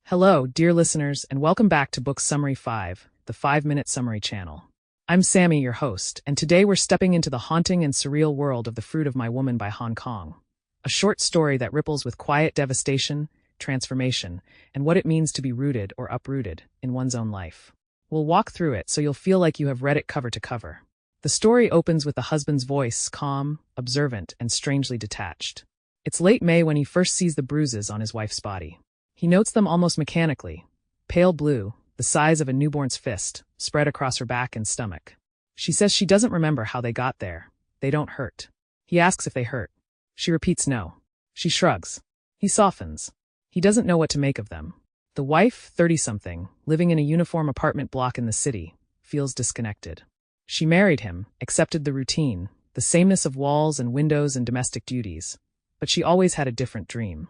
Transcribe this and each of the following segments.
Hello, dear listeners, and welcome back to Book Summary 5, the 5-Minute Summary channel. I'm Sammy, your host, and today we're stepping into the haunting and surreal world of The Fruit of My Woman by Han Kang, a short story that ripples with quiet devastation, transformation, and what it means to be rooted or uprooted in one's own life. We'll walk through it so you'll feel like you have read it cover to cover. The story opens with the husband's voice, calm, observant, and strangely detached. It's late May when he first sees the bruises on his wife's body. He notes them almost mechanically, pale blue, the size of a newborn's fist, spread across her back and stomach. She says she doesn't remember how they got there. They don't hurt. He asks if they hurt. She repeats no. She shrugs. He softens. He doesn't know what to make of them. The wife, 30-something, living in a uniform apartment block in the city, feels disconnected. She married him, accepted the routine, the sameness of walls and windows and domestic duties, but she always had a different dream.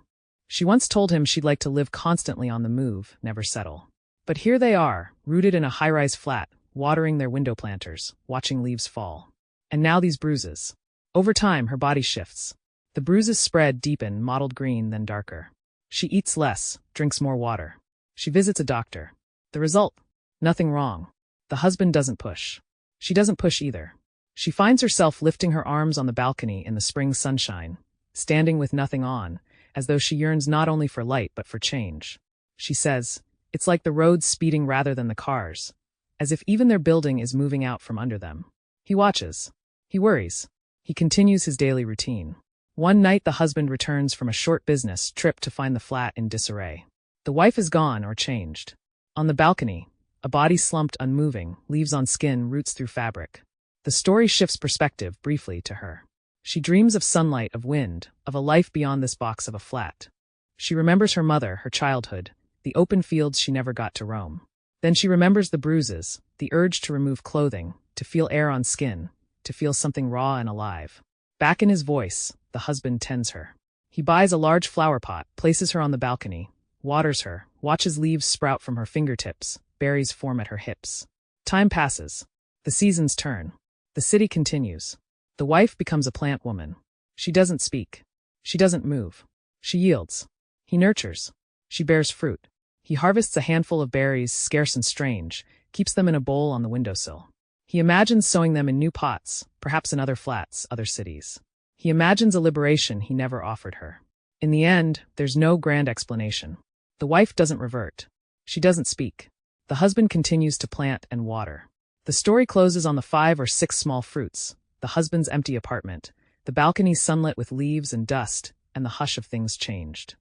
She once told him she'd like to live constantly on the move, never settle. But here they are, rooted in a high-rise flat, watering their window planters, watching leaves fall. And now these bruises. Over time, her body shifts. The bruises spread, deepen, mottled green, then darker. She eats less, drinks more water. She visits a doctor. The result? Nothing wrong. The husband doesn't push. She doesn't push either. She finds herself lifting her arms on the balcony in the spring sunshine, standing with nothing on, as though she yearns not only for light but for change. She says, it's like the roads speeding rather than the cars, as if even their building is moving out from under them. He watches. He worries. He continues his daily routine. One night the husband returns from a short business trip to find the flat in disarray. The wife is gone or changed. On the balcony, a body slumped unmoving, leaves on skin, roots through fabric. The story shifts perspective briefly to her. She dreams of sunlight, of wind, of a life beyond this box of a flat. She remembers her mother, her childhood, the open fields she never got to roam. Then she remembers the bruises, the urge to remove clothing, to feel air on skin, to feel something raw and alive. Back in his voice, the husband tends her. He buys a large flower pot, places her on the balcony, waters her, watches leaves sprout from her fingertips, berries form at her hips. Time passes. The seasons turn. The city continues. The wife becomes a plant woman. She doesn't speak. She doesn't move. She yields. He nurtures. She bears fruit. He harvests a handful of berries, scarce and strange, keeps them in a bowl on the windowsill. He imagines sowing them in new pots, perhaps in other flats, other cities. He imagines a liberation he never offered her. In the end, there's no grand explanation. The wife doesn't revert. She doesn't speak. The husband continues to plant and water. The story closes on the 5 or 6 small fruits, the husband's empty apartment, the balcony sunlit with leaves and dust, and the hush of things changed.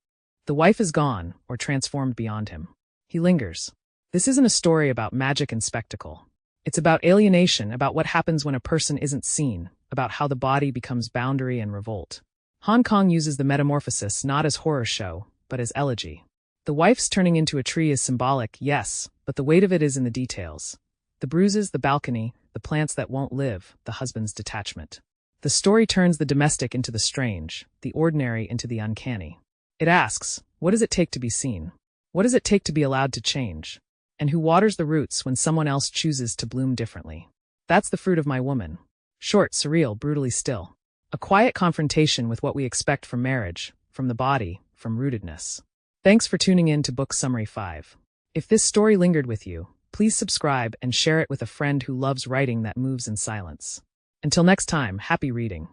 The wife is gone, or transformed beyond him. He lingers. This isn't a story about magic and spectacle. It's about alienation, about what happens when a person isn't seen, about how the body becomes boundary and revolt. Han Kang uses the Metamorphosis not as horror show, but as elegy. The wife's turning into a tree is symbolic, yes, but the weight of it is in the details. The bruises, the balcony, the plants that won't live, the husband's detachment. The story turns the domestic into the strange, the ordinary into the uncanny. It asks, what does it take to be seen? What does it take to be allowed to change? And who waters the roots when someone else chooses to bloom differently? That's The Fruit of My Woman. Short, surreal, brutally still. A quiet confrontation with what we expect from marriage, from the body, from rootedness. Thanks for tuning in to Book Summary 5. If this story lingered with you, please subscribe and share it with a friend who loves writing that moves in silence. Until next time, happy reading.